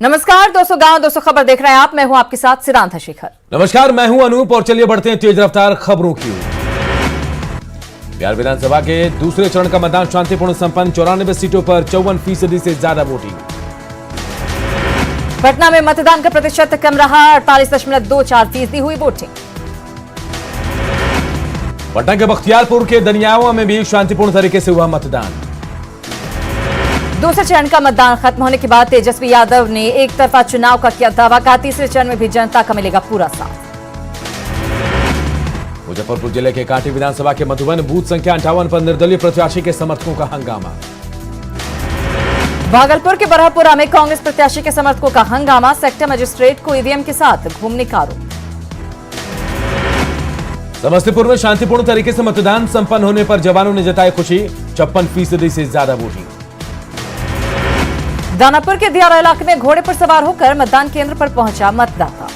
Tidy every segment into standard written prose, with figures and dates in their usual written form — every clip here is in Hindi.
नमस्कार दोस्तों, गांव दोस्तों खबर देख रहे हैं आप। मैं हूं आपके साथ सिद्धांत शेखर। नमस्कार, मैं हूं अनूप और चलिए बढ़ते हैं तेज रफ्तार खबरों की ओर। बिहार विधानसभा के दूसरे चरण का मतदान शांतिपूर्ण संपन्न, 94 सीटों पर 54% से ज्यादा वोटिंग। पटना में मतदान का प्रतिशत कम रहा, 48.24% हुई वोटिंग। पटना के बख्तियारपुर के दनियावा में भी शांतिपूर्ण तरीके से हुआ मतदान। दूसरे चरण का मतदान खत्म होने के बाद तेजस्वी यादव ने एक तरफा चुनाव का किया दावा, कहा तीसरे चरण में भी जनता का मिलेगा पूरा साथ। मुजफ्फरपुर जिले के कांटी विधानसभा के मधुबन बूथ संख्या 58 पर निर्दलीय प्रत्याशी के समर्थकों का हंगामा। भागलपुर के बरहपुरा में कांग्रेस प्रत्याशी के समर्थकों का हंगामा, सेक्टर मजिस्ट्रेट को ईवीएम के साथ घूमने का आरोप। समस्तीपुर में शांतिपूर्ण तरीके से मतदान संपन्न होने पर जवानों ने जताई खुशी, 56% से ज्यादा वोटिंग। दानापुर के दियारा इलाके में घोड़े पर सवार होकर मतदान केंद्र पर पहुंचा मतदाता।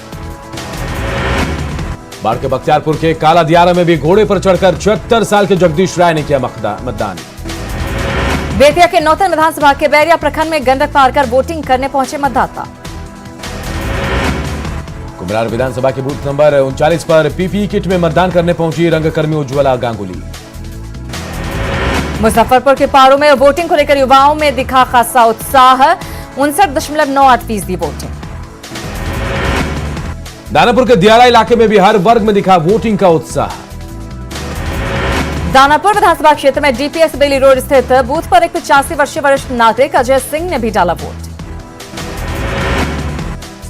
बाढ़ के बख्तियारपुर के काला दियारा में भी घोड़े पर चढ़कर 76 साल के जगदीश राय ने किया मतदान। बेतिया के नौतन विधानसभा के बैरिया प्रखंड में गंडक पार कर वोटिंग करने पहुंचे मतदाता। कुम्हरार विधानसभा के बूथ नंबर 39 पर पीपीई किट में मतदान करने पहुंची रंगकर्मी उज्ज्वला गांगुली। मुजफ्फरपुर के पारू में वोटिंग को लेकर युवाओं में दिखा खासा उत्साह, 59.98% वोटिंग। दानापुर के दियारा इलाके में भी हर वर्ग में दिखा वोटिंग का उत्साह। दानापुर विधानसभा क्षेत्र में डीपीएस बेली रोड स्थित बूथ पर एक 85 वर्षीय वरिष्ठ नागरिक अजय सिंह ने भी डाला वोट।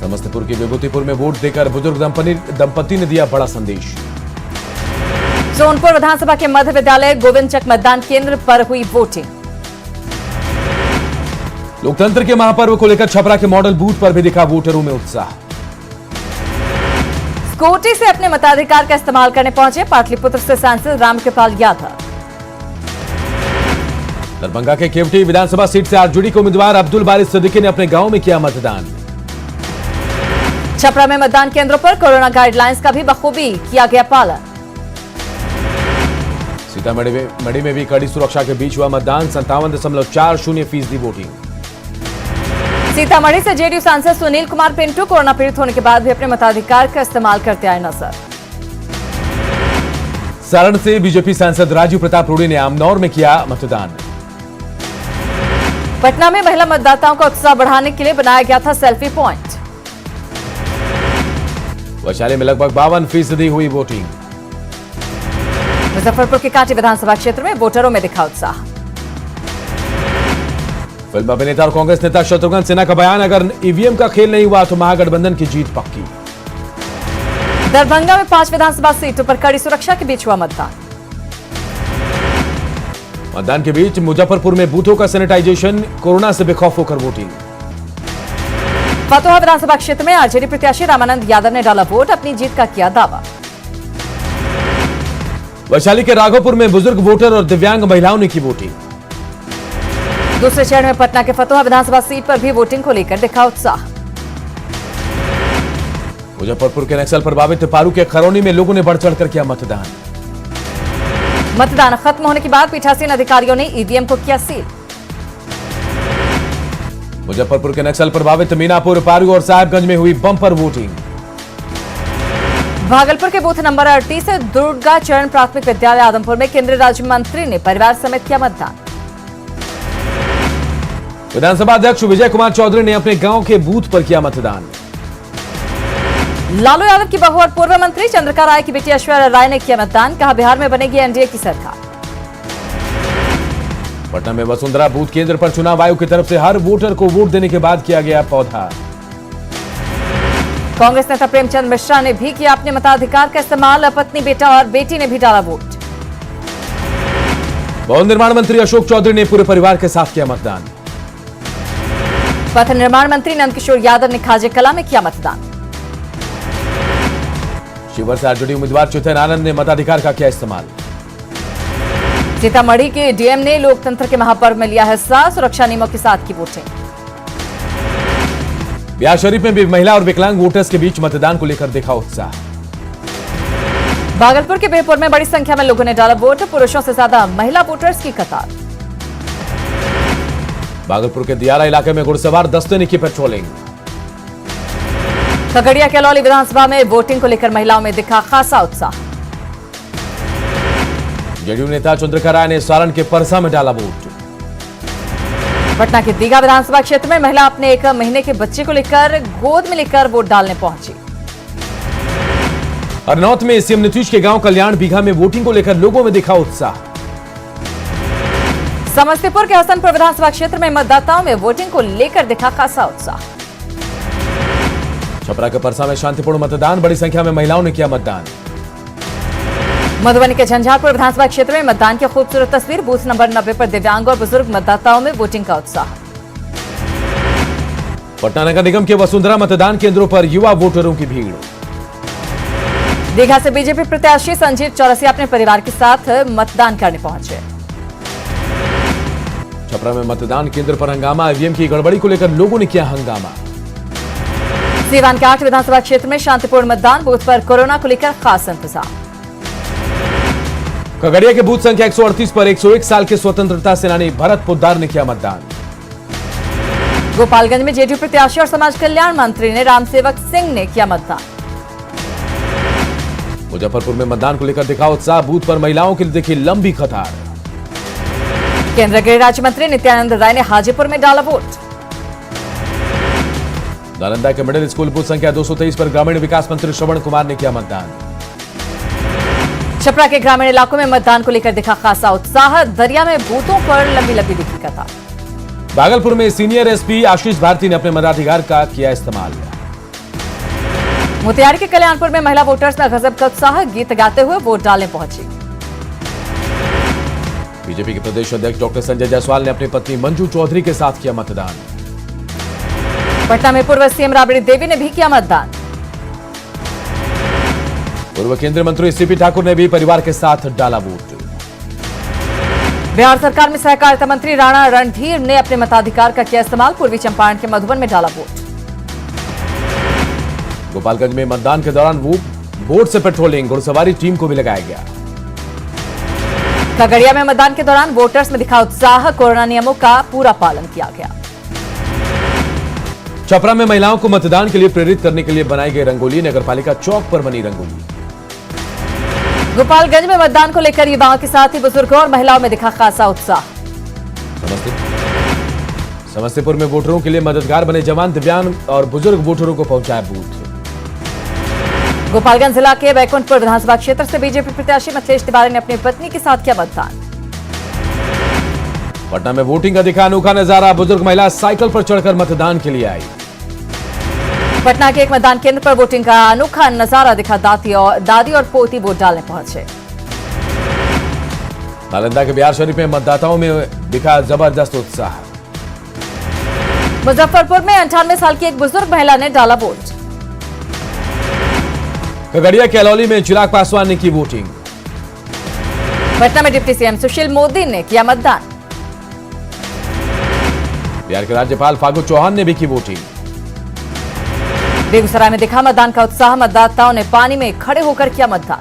समस्तीपुर के विभूतिपुर में वोट देकर बुजुर्ग दंपति ने दिया बड़ा संदेश। सोनपुर विधानसभा के मध्य विद्यालय गोविंदचक मतदान केंद्र पर हुई वोटिंग। लोकतंत्र के महापर्व को लेकर छपरा के मॉडल बूथ पर भी दिखा वोटरों में उत्साह। स्कूटी से अपने मताधिकार का इस्तेमाल करने पहुंचे पाटलिपुत्र से सांसद रामकृपाल यादव। दरभंगा के केवटी विधानसभा सीट से आरजेडी के उम्मीदवार अब्दुल बारी सिद्दीकी ने अपने गांव में किया मतदान। छपरा में मतदान केंद्रों पर कोरोना गाइडलाइंस का भी बखूबी किया गया पालन। सीतामढ़ी में भी कड़ी सुरक्षा के बीच हुआ मतदान, 57.40% वोटिंग। सीतामढ़ी से जेडीयू सांसद सुनील कुमार पिंटू कोरोना पीड़ित होने के बाद भी अपने मताधिकार का इस्तेमाल करते आए नजर। सारण से बीजेपी सांसद राजीव प्रताप रूडी ने आमनौर में किया मतदान। पटना में महिला मतदाताओं का उत्साह बढ़ाने के लिए बनाया गया था सेल्फी पॉइंट। वैशाली में लगभग 52% हुई वोटिंग। मुजफ्फरपुर के कांटी विधानसभा क्षेत्र में वोटरों में दिखा उत्साह। फिल्म अभिनेता और कांग्रेस नेता शत्रुघ्न सिन्हा का बयान, अगर ईवीएम का खेल नहीं हुआ तो महागठबंधन की जीत पक्की। दरभंगा में 5 विधानसभा सीटों पर कड़ी सुरक्षा के बीच हुआ मतदान के बीच मुजफ्फरपुर में बूथों का सैनिटाइजेशन, कोरोना से बेखौफ होकर वोटिंग। फतुहा विधानसभा क्षेत्र में आरजेडी प्रत्याशी रामानंद यादव ने डाला वोट, अपनी जीत का किया दावा। वैशाली के राघोपुर में बुजुर्ग वोटर और दिव्यांग महिलाओं ने की वोटिंग। दूसरे चरण में पटना के फतुहा विधानसभा सीट पर भी वोटिंग को लेकर दिखा उत्साह। मुजफ्फरपुर के नक्सल प्रभावित पारू के खरौनी में लोगों ने बढ़ चढ़कर किया मतदान। मतदान खत्म होने के बाद पीठासीन अधिकारियों ने ईवीएम को किया सील। मुजफ्फरपुर के नक्सल प्रभावित मीनापुर, पारू और साहिबगंज में हुई बम्पर वोटिंग। भागलपुर के बूथ नंबर 38 से दुर्गा चरण प्राथमिक विद्यालय आदमपुर में केंद्रीय राज्य मंत्री ने परिवार समेत किया मतदान। विधानसभा अध्यक्ष विजय कुमार चौधरी ने अपने गांव के बूथ पर किया मतदान। लालू यादव की बहू और पूर्व मंत्री चंद्रिका राय की बेटी ऐश्वर्या राय ने किया मतदान, कहा बिहार में बनेगी एनडीए की सरकार। पटना में वसुंधरा बूथ केंद्र पर चुनाव आयोग की तरफ से हर वोटर को वोट देने के बाद किया गया पौधा। कांग्रेस नेता प्रेमचंद मिश्रा ने भी किया अपने मताधिकार का इस्तेमाल, पत्नी बेटा और बेटी ने भी डाला वोट। भवन निर्माण मंत्री अशोक चौधरी ने पूरे परिवार के साथ किया मतदान। पथ निर्माण मंत्री नंदकिशोर यादव ने खाजे कला में किया मतदान। शिवहर से आरजेडी उम्मीदवार चेतन आनंद ने मताधिकार का किया इस्तेमाल। सीतामढ़ी के डीएम ने लोकतंत्र के महापर्व में लिया हिस्सा, सुरक्षा नियमों के साथ की वोटिंग। बिहार शरीफ में भी महिला और विकलांग वोटर्स के बीच मतदान को लेकर देखा उत्साह। भागलपुर के बेहपुर में बड़ी संख्या में लोगों ने डाला वोट, पुरुषों से ज्यादा महिला वोटर्स की कतार। भागलपुर के दियारा इलाके में घुड़सवार दस्ते ने की पेट्रोलिंग। खगड़िया के अलौली विधानसभा में वोटिंग को लेकर महिलाओं में दिखा खासा उत्साह। जेडीयू नेता चंद्रिका राय ने सारण के परसा में डाला वोट। पटना के दीघा विधानसभा क्षेत्र में महिला अपने 1 महीने के बच्चे को लेकर गोद में लेकर वोट डालने पहुंची। हरनौत में सीएम नीतीश के गांव कल्याण बीघा में वोटिंग को लेकर लोगों में दिखा उत्साह। समस्तीपुर के हसनपुर विधानसभा क्षेत्र में मतदाताओं में वोटिंग को लेकर दिखा खासा उत्साह। छपरा के परसा में शांतिपूर्ण मतदान, बड़ी संख्या में महिलाओं ने किया मतदान। मधुबनी के झंझारपुर विधानसभा क्षेत्र में मतदान की खूबसूरत तस्वीर, बूथ नंबर 90 पर दिव्यांग और बुजुर्ग मतदाताओं में वोटिंग का उत्साह। पटना नगर निगम के वसुंधरा मतदान केंद्रों पर युवा वोटरों की भीड़। दीघा से बीजेपी प्रत्याशी संजीव चौरसिया अपने परिवार के साथ मतदान करने पहुंचे। छपरा में मतदान केंद्र पर हंगामा, ईवीएम की गड़बड़ी को लेकर लोगों ने किया हंगामा। सीवान के 8 विधानसभा क्षेत्र में शांतिपूर्ण मतदान, बूथ पर कोरोना को लेकर खास इंतजाम। खगड़िया के बूथ संख्या 138 पर 101 साल के स्वतंत्रता सेनानी भरत पोद्दार ने किया मतदान। गोपालगंज में जेडीयू प्रत्याशी और समाज कल्याण मंत्री ने रामसेवक सिंह ने किया मतदान। मुजफ्फरपुर में मतदान को लेकर दिखा उत्साह, बूथ पर महिलाओं के लिए देखी लंबी कतार। केंद्रीय गृह राज्य मंत्री नित्यानंद राय ने हाजीपुर में डाला वोट। नालंदा के मिडिल स्कूल बूथ संख्या 223 पर ग्रामीण विकास मंत्री श्रवण कुमार ने किया मतदान। छपरा के ग्रामीण इलाकों में मतदान को लेकर दिखा खासा उत्साह, दरिया में बूथों पर लंबी लंबी दिखी कतार। भागलपुर में सीनियर एसपी आशीष भारती ने अपने मताधिकार का किया इस्तेमाल। मोतिहारी के कल्याणपुर में महिला वोटर्स में गजब का उत्साह, गीत गाते हुए वोट डालने पहुंची। बीजेपी के प्रदेश अध्यक्ष डॉक्टर संजय जायसवाल ने अपनी पत्नी मंजू चौधरी के साथ किया मतदान। पटना में पूर्व सीएम राबड़ी देवी ने भी किया मतदान। पूर्व केंद्रीय मंत्री सीपी ठाकुर ने भी परिवार के साथ डाला वोट। बिहार सरकार में सहकारिता मंत्री राणा रणधीर ने अपने मताधिकार का किया इस्तेमाल, पूर्वी चंपारण के मधुबन में डाला वोट। गोपालगंज में मतदान के दौरान बोट से पेट्रोलिंग, घुड़सवारी टीम को भी लगाया गया। खगड़िया में मतदान के दौरान वोटर्स में दिखा उत्साह, कोरोना नियमों का पूरा पालन किया गया। छपरा में महिलाओं को मतदान के लिए प्रेरित करने के लिए बनाई गई रंगोली, नगरपालिका चौक पर बनी रंगोली। गोपालगंज में मतदान को लेकर युवाओं के साथ ही बुजुर्गों और महिलाओं में दिखा खासा उत्साह। समस्तीपुर में वोटरों के लिए मददगार बने जवान, दिव्यांग और बुजुर्ग वोटरों को पहुंचाया बूथ। गोपालगंज जिला के बैकुंठपुर विधानसभा क्षेत्र से बीजेपी प्रत्याशी मिथिलेश तिवारी ने अपनी पत्नी के साथ किया मतदान। पटना में वोटिंग का दिखा अनोखा नजारा, बुजुर्ग महिला साइकिल पर चढ़कर मतदान के लिए आई। पटना के एक मतदान केंद्र पर वोटिंग का अनोखा नजारा दिखा, दादी और पोती वोट डालने पहुंचे। नालंदा के बिहार शरीफ में मतदाताओं में दिखा जबरदस्त उत्साह। मुजफ्फरपुर में 98 साल की एक बुजुर्ग महिला ने डाला वोट। खगड़िया के अलौली में चिराग पासवान ने की वोटिंग। पटना में डिप्टी सीएम सुशील मोदी ने किया मतदान। बिहार के राज्यपाल फागू चौहान ने भी की वोटिंग। बेगूसराय में दिखा मतदान का उत्साह, मतदाताओं ने पानी में खड़े होकर किया मतदान।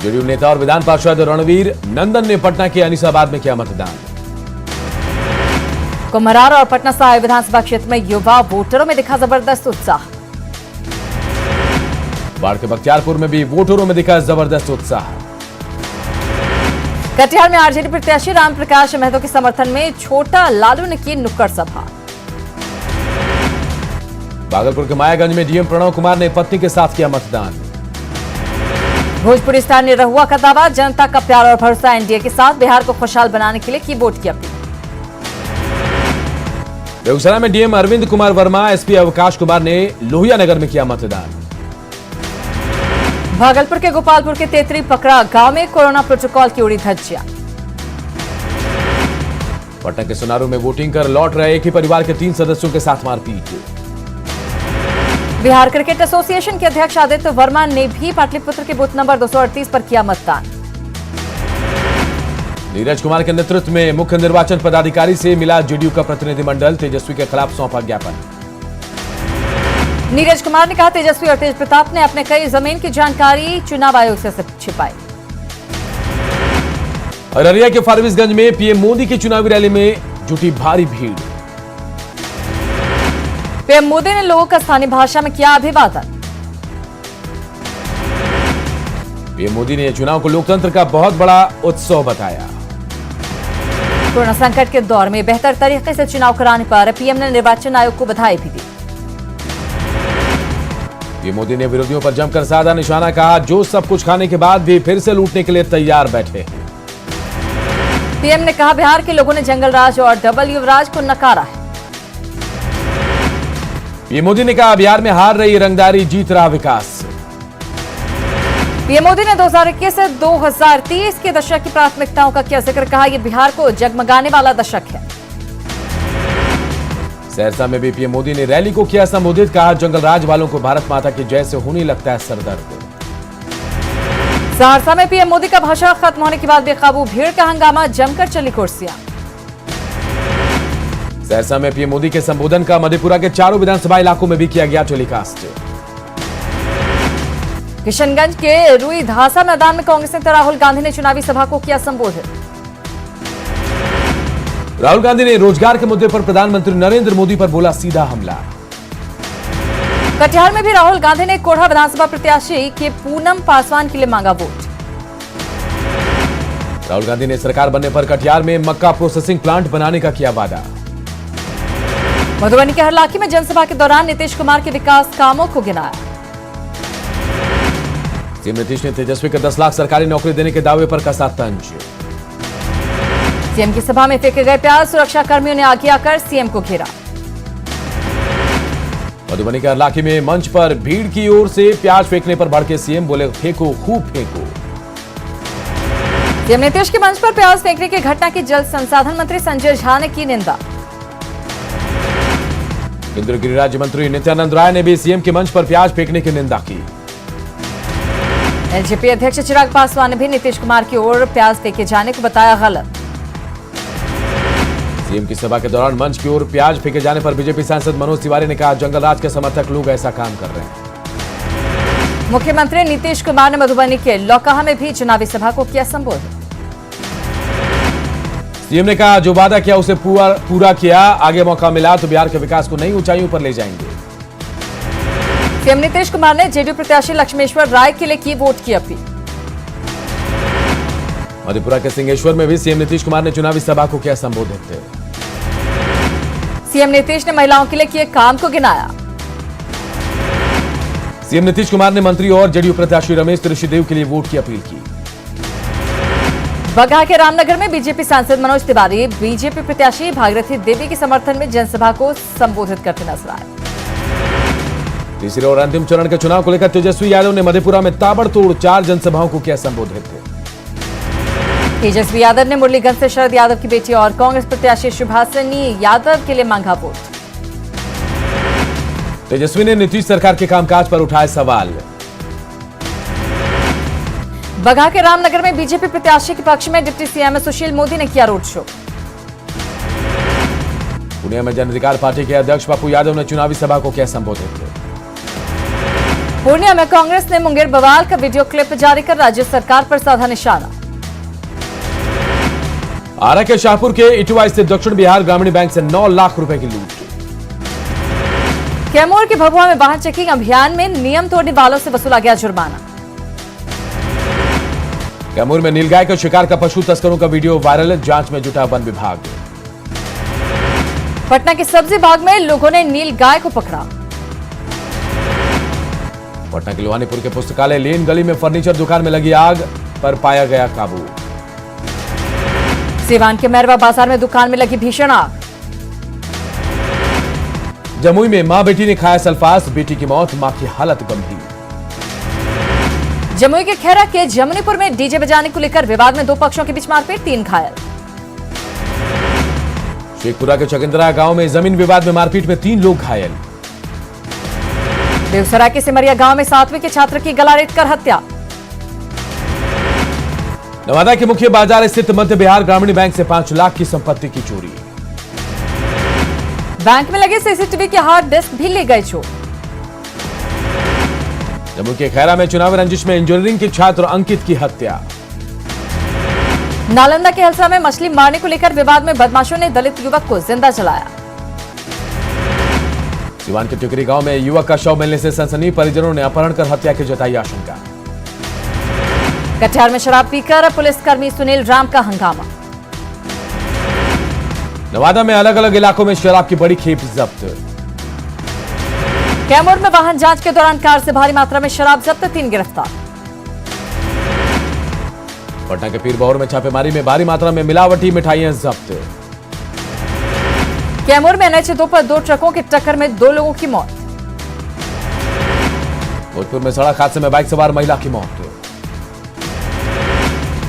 जेडीयू नेता और विधान पार्षद रणवीर नंदन ने पटना के अनीसाबाद में किया मतदान। कुम्हरार और पटना साहिब विधानसभा क्षेत्र में युवा वोटरों में दिखा जबरदस्त उत्साह। बाढ़ के बख्तियारपुर में भी वोटरों में दिखा जबरदस्त उत्साह। कटिहार में आरजेडी प्रत्याशी रामप्रकाश महतो के समर्थन में छोटा लालू ने की नुक्कड़ सभा। भागलपुर के मायागंज में डीएम प्रणव कुमार ने पत्नी के साथ किया मतदान। भोजपुरी स्टार ने रहुआ का दावा, जनता का प्यार और भरोसा एनडीए के साथ, बिहार को खुशहाल बनाने के लिए की वोट की अपील। बेगूसराय में डीएम अरविंद कुमार वर्मा, एसपी अवकाश कुमार ने लोहिया नगर में किया मतदान। भागलपुर के गोपालपुर के तेतरी पकड़ा गांव में कोरोना प्रोटोकॉल की उड़ी धज्जियां। पटना के सोनारू में वोटिंग कर लौट रहे एक ही परिवार के 3 सदस्यों के साथ मारपीट। बिहार क्रिकेट एसोसिएशन के अध्यक्ष आदित्य वर्मा ने भी पाटलिपुत्र के बूथ नंबर 238 पर किया मतदान। नीरज कुमार के नेतृत्व में मुख्य निर्वाचन पदाधिकारी से मिला जेडीयू का प्रतिनिधिमंडल, तेजस्वी के खिलाफ सौंपा ज्ञापन। नीरज कुमार ने कहा, तेजस्वी और तेज प्रताप ने अपने कई जमीन की जानकारी चुनाव आयोग से छिपाई। अररिया के फारबिसगंज में पीएम मोदी की चुनावी रैली में जुटी भारी भीड़। पीएम मोदी ने लोगों का स्थानीय भाषा में किया अभिवादन। पीएम मोदी ने चुनाव को लोकतंत्र का बहुत बड़ा उत्सव बताया। कोरोना संकट के दौर में बेहतर तरीके से चुनाव कराने पर पीएम ने निर्वाचन आयोग को बधाई भी दी। पीएम मोदी ने विरोधियों पर जमकर साधा निशाना, कहा जो सब कुछ खाने के बाद भी फिर से लूटने के लिए तैयार बैठे हैं। पीएम ने कहा बिहार के लोगों ने जंगल राज और डबल युवराज को नकारा है। पीएम मोदी ने कहा बिहार में हार रही रंगदारी, जीत रहा विकास। पीएम मोदी ने 2021 से 2030 के दशक की प्राथमिकताओं का किया जिक्र, कहा यह बिहार को जगमगाने वाला दशक है। सहरसा में भी पीएम मोदी ने रैली को किया संबोधित, कहा जंगल राज वालों को भारत माता की जय से होने लगता है सरदर्द। सहरसा में पीएम मोदी का भाषण खत्म होने के बाद बेकाबू भीड़ का हंगामा, जमकर चली कुर्सियां। सहरसा में पीएम मोदी के संबोधन का मधेपुरा के चारों विधानसभा इलाकों में भी किया गया टेलीकास्ट। किशनगंज के रुई धासा मैदान में कांग्रेस नेता राहुल गांधी ने चुनावी सभा को किया संबोधित। राहुल गांधी ने रोजगार के मुद्दे पर प्रधानमंत्री नरेंद्र मोदी पर बोला सीधा हमला। कटिहार में भी राहुल गांधी ने कोढ़ा विधानसभा प्रत्याशी के पूनम पासवान के लिए मांगा वोट। राहुल गांधी ने सरकार बनने पर कटिहार में मक्का प्रोसेसिंग प्लांट बनाने का किया वादा। मधुबनी के हरलाखी में जनसभा के दौरान नीतीश कुमार के विकास कामों को गिनाया। सीएम नीतीश ने तेजस्वी को 10 लाख सरकारी नौकरी देने के दावे पर कसा तंज। सीएम की सभा में फेंके गए प्याज, सुरक्षा कर्मियों ने आगे आकर सीएम को घेरा। मधुबनी के हरलाखी में मंच पर भीड़ की ओर से प्याज फेंकने पर भड़के सीएम, बोले फेंको खूब फेंको। सीएम नीतीश के मंच पर प्याज फेंकने की घटना की जल संसाधन मंत्री संजय झा ने की निंदा। केंद्रीय गृह राज्य मंत्री नित्यानंद राय ने भी सीएम के मंच पर प्याज फेंकने की निंदा की। एलजेपी अध्यक्ष चिराग पासवान ने भी नीतीश कुमार की ओर प्याज फेंके जाने को बताया गलत। सीएम की सभा के दौरान मंच की ओर प्याज फेंके जाने पर बीजेपी सांसद मनोज तिवारी ने कहा जंगल राज के समर्थक लोग ऐसा काम कर रहे हैं। मुख्यमंत्री नीतीश कुमार ने मधुबनी के लौकाहा में भी चुनावी सभा को किया संबोधित। सीएम ने कहा जो वादा किया उसे पूरा किया, आगे मौका मिला तो बिहार के विकास को नई ऊंचाइयों पर ले जाएंगे। सीएम नीतीश कुमार ने जेडीयू प्रत्याशी लक्ष्मेश्वर राय के लिए की वोट की अपील। मधेपुरा के सिंहेश्वर में भी सीएम नीतीश कुमार ने चुनावी सभा को किया संबोधित। सीएम नीतीश ने महिलाओं के लिए किए काम को गिनाया। सीएम नीतीश कुमार ने मंत्री और जेडीयू प्रत्याशी रमेश ऋषिदेव के लिए वोट की अपील की। बगहा के रामनगर में बीजेपी सांसद मनोज तिवारी बीजेपी प्रत्याशी भागीरथी देवी के समर्थन में जनसभा को संबोधित करते नजर आए। तीसरे और अंतिम चरण के चुनाव को लेकर तेजस्वी यादव ने मधेपुरा में ताबड़तोड़ 4 जनसभाओं को किया संबोधित। तेजस्वी यादव ने मुरलीगंज से शरद यादव की बेटी और कांग्रेस प्रत्याशी सुभाषिनी यादव के लिए मांगा वोट। तेजस्वी ने नीतीश सरकार के कामकाज पर उठाए सवाल। बगहा के रामनगर में बीजेपी प्रत्याशी के पक्ष में डिप्टी सीएम सुशील मोदी ने किया रोड शो। पुणे में जन अधिकार पार्टी के अध्यक्ष पप्पू यादव ने चुनावी सभा को किया संबोधित। पूर्णिया में कांग्रेस ने मुंगेर बवाल का वीडियो क्लिप जारी कर राज्य सरकार पर साधा निशाना। आरा के शाहपुर के इटवा स्थित दक्षिण बिहार ग्रामीण बैंक से 9 लाख रुपए की लूट। कैमूर के भभुआ में वाहन चेकिंग अभियान में नियम तोड़ने वालों से वसूला गया जुर्माना। कैमूर में नीलगाय के शिकार का पशु तस्करों का वीडियो वायरल, जांच में जुटा वन विभाग। पटना के सब्जी बाग में लोगों ने नीलगाय को पकड़ा। पटना के लोहानीपुर के पुस्तकालय लेन गली में फर्नीचर दुकान में लगी आग पर पाया गया काबू। सीवान के मैरवा बाजार में दुकान में लगी भीषण आग। जमुई में मां बेटी ने खाया सल्फास, बेटी की मौत, मां की हालत गंभीर। जमुई के खैरा के जमुनीपुर में डीजे बजाने को लेकर विवाद में 2 पक्षों के बीच मारपीट, 3 घायल। शेखपुरा के चकिंद्रा गांव में जमीन विवाद में मारपीट में 3 लोग घायल। बेगूसराय के सिमरिया गांव में 7वीं के छात्र की गला रेतकर हत्या। नवादा के मुख्य बाजार स्थित मध्य बिहार ग्रामीण बैंक से 5 लाख की संपत्ति की चोरी। बैंक में लगे सीसीटीवी के हार्ड डिस्क भी ले गए चोर। जम्मू के खैरा में चुनावी रंजिश में इंजीनियरिंग के छात्र अंकित की हत्या। नालंदा के हलसा में मछली मारने को लेकर विवाद में बदमाशों ने दलित युवक को जिंदा जलाया। सिवान के टिकरी गांव में युवक का शव मिलने से सनसनी, परिजनों ने अपहरण कर हत्या की जताई आशंका। कटिहार में शराब पीकर पुलिसकर्मी सुनील राम का हंगामा। नवादा में अलग अलग इलाकों में शराब की बड़ी खेप जब्त। कैमूर में वाहन जांच के दौरान कार से भारी मात्रा में शराब जब्त, 3 गिरफ्तार। पटना के पीर बहोर में छापेमारी में भारी मात्रा में मिलावटी मिठाइयां जब्त। कैमूर में NH2 पर 2 ट्रकों की टक्कर में 2 लोगों की मौत। भोजपुर में सड़क हादसे में बाइक सवार महिला की मौत।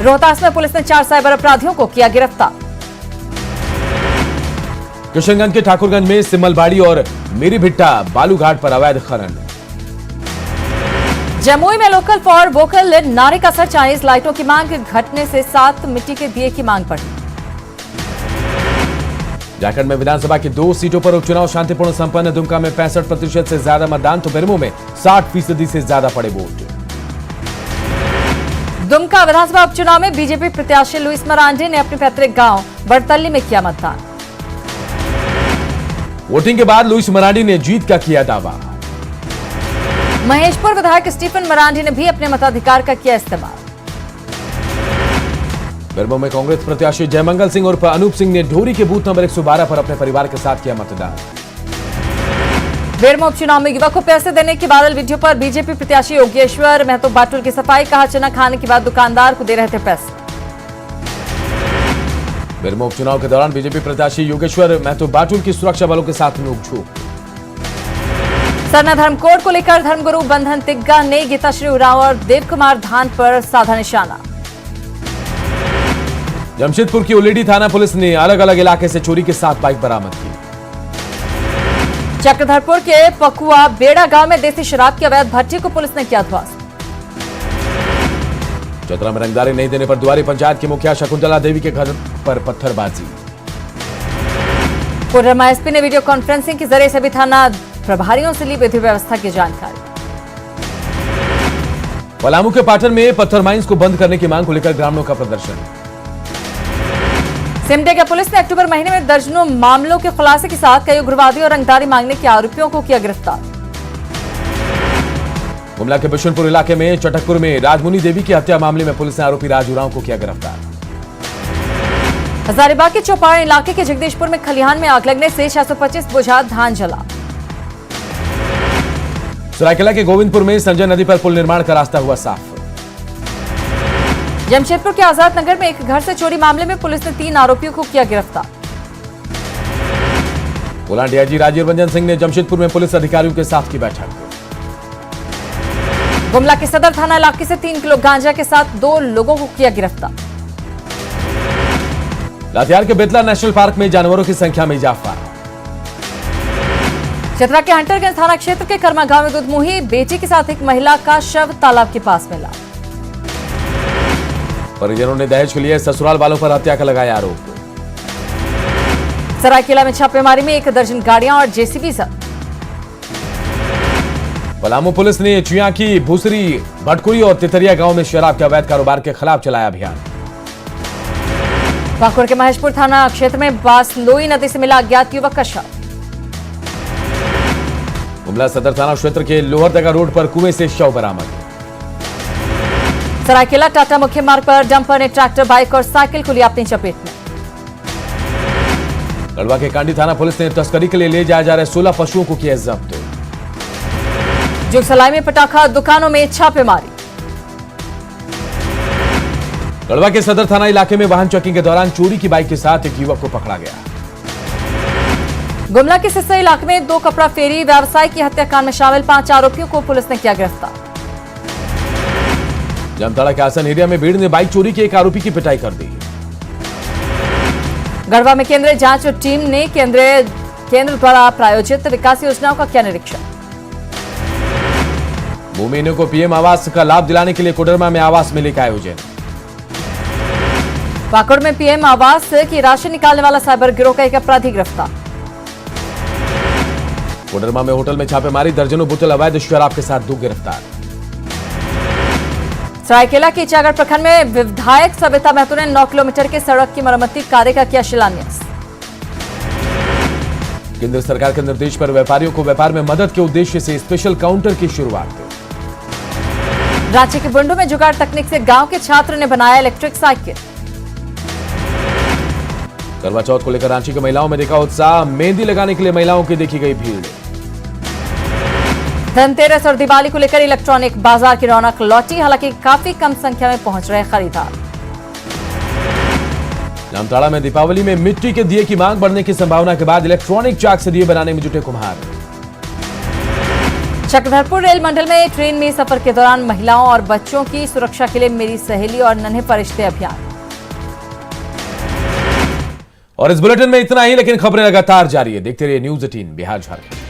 रोहतास में पुलिस ने 4 साइबर अपराधियों को किया गिरफ्तार। किशनगंज के ठाकुरगंज में सिमलबाड़ी और मेरी भिट्टा बालू घाट पर अवैध खनन। जमुई में लोकल फॉर वोकल नारे का असर, चाइनीज लाइटों की मांग घटने से 7 मिट्टी के दिए की मांग बढ़ी। झारखंड में विधानसभा की 2 सीटों पर उपचुनाव शांतिपूर्ण संपन्न। दुमका में 65% से ज्यादा मतदान तो बेरमो में 60% से ज्यादा पड़े वोट। दुमका विधानसभा उपचुनाव में बीजेपी प्रत्याशी लुइस मरांडी ने अपने पैतृक गांव बड़तल्ली में किया मतदान। वोटिंग के बाद लुइस मरांडी ने जीत का किया दावा। महेशपुर विधायक स्टीफन मरांडी ने भी अपने मताधिकार का किया इस्तेमाल। बेरमो में कांग्रेस प्रत्याशी जयमंगल सिंह और अनूप सिंह ने ढोरी के बूथ नंबर 112 पर अपने परिवार के साथ किया मतदान। बेरमो उपचुनाव में युवक को पैसे देने की वायरल वीडियो पर बीजेपी प्रत्याशी योगेश्वर महतो बाटुल की सफाई, कहा चना खाने के बाद दुकानदार को दे रहे थे पैसे। बेरमो उपचुनाव के दौरान बीजेपी प्रत्याशी योगेश्वर महतो बाटुल की सुरक्षा बलों के साथ नोकझोंक। सरना धर्म कोड को लेकर धर्मगुरु बंधन तिग्गा ने गीताश्री उरांव और देव कुमार धान पर साधा निशाना। जमशेदपुर की उलेडी थाना पुलिस ने अलग अलग इलाके से चोरी के 7 बाइक बरामद की। चक्रधरपुर के पकुआ बेड़ा गांव में देसी शराब की अवैध भट्टी को पुलिस ने किया ध्वस्त। चतरा में रंगदारी नहीं देने पर दुआरी पंचायत की मुखिया शकुंतला देवी के घर पर पत्थरबाजी। कोडरमा एसपी ने वीडियो कॉन्फ्रेंसिंग के जरिए सभी थाना प्रभारियों से ली विधि व्यवस्था की जानकारी। पलामू के पाटन में पत्थर माइंस को बंद करने की मांग को लेकर ग्रामीणों का प्रदर्शन। सिमडेगा पुलिस ने अक्टूबर महीने में दर्जनों मामलों के खुलासे के साथ कई उग्रवादी और रंगदारी मांगने के आरोपियों को किया गिरफ्तार। गुमला के बिशनपुर इलाके में चटकपुर में राजमुनि देवी की हत्या मामले में पुलिस ने आरोपी राज उरांव को किया गिरफ्तार। हजारीबाग के चौपारण इलाके के जगदीशपुर में खलिहान में आग लगने से 625 बोझा धान जला। सरायकेला के गोविंदपुर में संजय नदी पर पुल निर्माण का रास्ता हुआ साफ। जमशेदपुर के आजाद नगर में एक घर से चोरी मामले में पुलिस ने 3 आरोपियों को किया गिरफ्तार। पुलान डीआईजी राजीव रंजन सिंह ने जमशेदपुर में पुलिस अधिकारियों के साथ की बैठक। गुमला के सदर थाना इलाके से 3 किलो गांजा के साथ 2 लोगों को किया गिरफ्तार। लातेहार के बेतला नेशनल पार्क में जानवरों की संख्या में इजाफा। चतरा के हंटरगंज थाना क्षेत्र के कर्मा गांव में दुधमुही बेटी के साथ एक महिला का शव तालाब के पास मिला। परिजनों ने दहेज के लिए ससुराल वालों पर हत्या का लगाया आरोप। सरायकेला में छापेमारी में 1 दर्जन गाड़ियां और जेसीबी जब्त। पलामू पुलिस ने चियाकी, भूसरी, भटकुरी और तितरिया गांव में शराब के अवैध कारोबार के खिलाफ चलाया अभियान। पाकुड़ के महेशपुर थाना क्षेत्र में बासलोई नदी से मिला अज्ञात युवक का शव। गुमला सदर थाना क्षेत्र के लोहरदगा रोड पर कुएं से शव बरामद। सरायकेला टाटा मुख्य मार्ग पर डंपर ने ट्रैक्टर, बाइक और साइकिल को लिया अपनी चपेट में। गढ़वा के कांडी थाना पुलिस ने तस्करी के लिए ले जाए जा रहे 16 पशुओं को किया जब्त। जुगसलाई में पटाखा दुकानों में छापेमारी। गढ़वा के सदर थाना इलाके में वाहन चेकिंग के दौरान चोरी की बाइक के साथ एक युवक को पकड़ा गया। गुमला के सिस्सा इलाके में 2 कपड़ा फेरी व्यवसाय की हत्याकांड में शामिल 5 आरोपियों को पुलिस ने किया गिरफ्तार। जामताड़ा के आसन एरिया में भीड़ ने बाइक चोरी के एक आरोपी की पिटाई कर दी। गढ़वा में केंद्रीय जांच टीम ने केंद्र द्वारा प्रायोजित विकास योजनाओं का किया निरीक्षण। भूमिहीनों को पीएम आवास का लाभ दिलाने के लिए कोडरमा में आवास मेले का आयोजन। पाकुड़ में पीएम आवास की राशि निकालने वाला साइबर गिरोह का एक अपराधी गिरफ्तार। कोडरमा में होटल में छापेमारी, दर्जनों बोतल अवैध शराब के साथ 2 गिरफ्तार। सरायकेला के चागर प्रखंड में विधायक सविता महतो ने 9 किलोमीटर के सड़क की मरम्मती कार्य का किया शिलान्यास। केंद्र सरकार के निर्देश पर व्यापारियों को व्यापार में मदद के उद्देश्य से स्पेशल काउंटर की शुरुआत। रांची के बुंडू में जुगाड़ तकनीक से गांव के छात्र ने बनाया इलेक्ट्रिक साइकिल। करवा चौथ को लेकर रांची की महिलाओं में देखा उत्साह, मेहंदी लगाने के लिए महिलाओं की देखी गई भीड़। धनतेरस और दिवाली को लेकर इलेक्ट्रॉनिक बाजार की रौनक लौटी, हालांकि काफी कम संख्या में पहुंच रहे खरीदार। जामताड़ा में दीपावली में मिट्टी के दिए की मांग बढ़ने की संभावना के बाद इलेक्ट्रॉनिक चाक से दिए बनाने में जुटे कुम्हार। चक्रधरपुर रेल मंडल में ट्रेन में सफर के दौरान महिलाओं और बच्चों की सुरक्षा के लिए मेरी सहेली और नन्हे फरिश्ते अभियान। और इस बुलेटिन में इतना ही, लेकिन खबरें लगातार जारी है। देखते रहिए न्यूज़ 18 बिहार झारखंड।